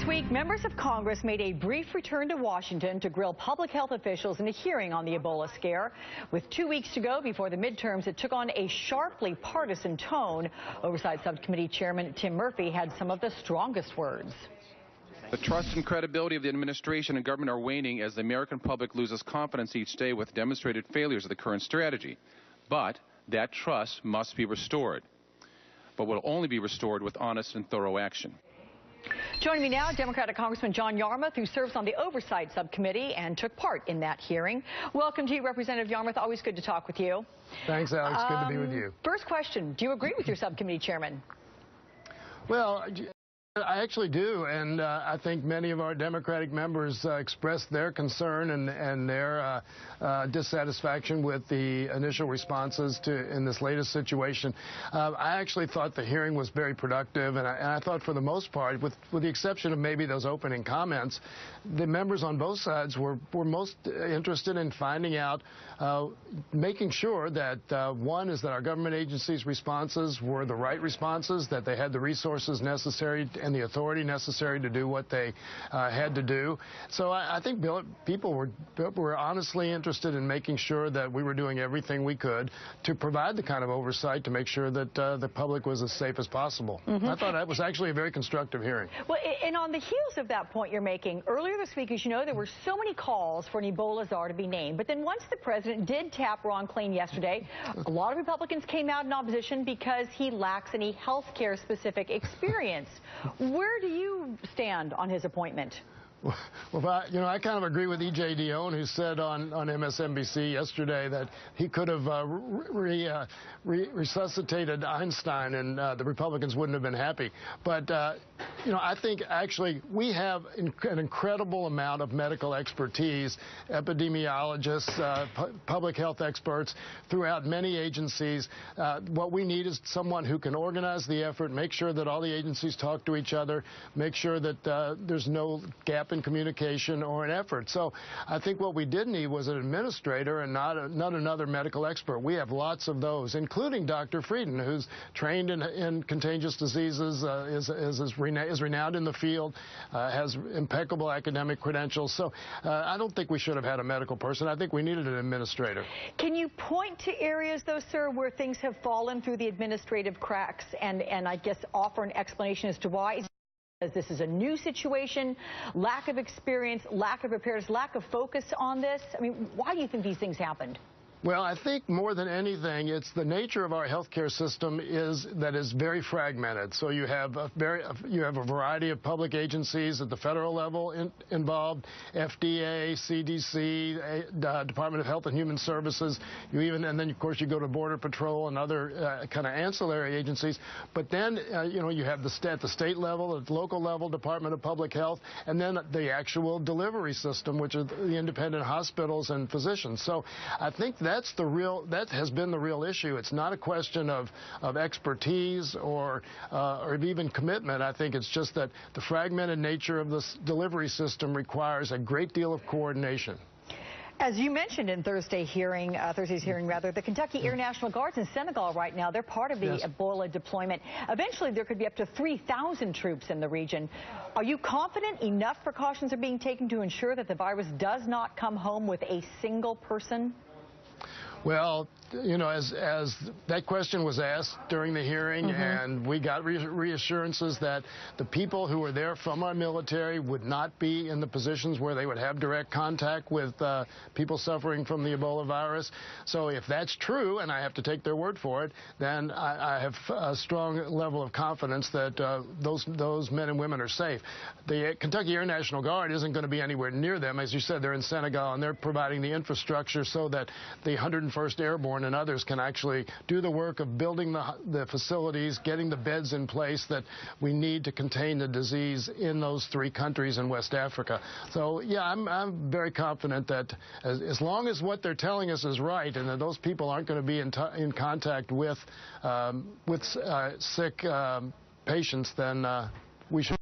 This week, members of Congress made a brief return to Washington to grill public health officials in a hearing on the Ebola scare. With 2 weeks to go before the midterms, it took on a sharply partisan tone. Oversight Subcommittee Chairman Tim Murphy had some of the strongest words. The trust and credibility of the administration and government are waning as the American public loses confidence each day with demonstrated failures of the current strategy. But that trust must be restored, but will only be restored with honest and thorough action. Joining me now, Democratic Congressman John Yarmuth, who serves on the Oversight Subcommittee and took part in that hearing. Welcome to you, Representative Yarmuth. Always good to talk with you. Thanks, Alex. Good to be with you. First question, do you agree with your subcommittee chairman? Well, I actually do, and I think many of our Democratic members expressed their concern and their dissatisfaction with the initial responses in this latest situation. I actually thought the hearing was very productive, and I thought for the most part, with the exception of maybe those opening comments, the members on both sides were most interested in finding out, making sure that one is that our government agencies' responses were the right responses, that they had the resources necessary and the authority necessary to do what they had to do. So I think people were honestly interested in making sure that we were doing everything we could to provide the kind of oversight to make sure that the public was as safe as possible. I thought that was actually a very constructive hearing. Well, and on the heels of that point you're making, earlier this week, as you know, there were so many calls for an Ebola czar to be named. But then once the president did tap Ron Klain yesterday, a lot of Republicans came out in opposition because he lacks any health care specific experience. Where do you stand on his appointment? Well, I kind of agree with E.J. Dionne, who said on MSNBC yesterday that he could have resuscitated Einstein and the Republicans wouldn't have been happy. But, I think actually we have an incredible amount of medical expertise, epidemiologists, public health experts throughout many agencies. What we need is someone who can organize the effort, make sure that all the agencies talk to each other, make sure that there's no gap in communication or an effort. So I think what we did need was an administrator and not another medical expert. We have lots of those, including Dr. Frieden, who's trained in contagious diseases, is renowned in the field, has impeccable academic credentials. So I don't think we should have had a medical person. I think we needed an administrator. Can you point to areas, though, sir, where things have fallen through the administrative cracks and I guess offer an explanation as to why? This is a new situation, lack of experience, lack of preparedness, lack of focus on this. I mean, why do you think these things happened? Well, I think more than anything, it's the nature of our healthcare system is very fragmented. So you have a variety of public agencies at the federal level involved, FDA, CDC, Department of Health and Human Services. And then of course you go to Border Patrol and other kind of ancillary agencies. But then you have at the state level, at the local level, Department of Public Health, and then the actual delivery system, which are the independent hospitals and physicians. So I think that has been the real issue. It's not a question of expertise or even commitment. I think it's just that the fragmented nature of this delivery system requires a great deal of coordination. As you mentioned in Thursday's hearing, the Kentucky Air National Guard's in Senegal right now. They're part of the Ebola deployment. Eventually, there could be up to 3,000 troops in the region. Are you confident enough precautions are being taken to ensure that the virus does not come home with a single person? Well, as that question was asked during the hearing, and we got reassurances that the people who were there from our military would not be in the positions where they would have direct contact with people suffering from the Ebola virus. So if that's true, and I have to take their word for it, then I have a strong level of confidence that those men and women are safe. The Kentucky Air National Guard isn't going to be anywhere near them. As you said, they're in Senegal, and they're providing the infrastructure so that the 101st Airborne and others can actually do the work of building the facilities, getting the beds in place that we need to contain the disease in those 3 countries in West Africa. So, yeah, I'm very confident that as long as what they're telling us is right and that those people aren't going to be in contact with sick patients, then we should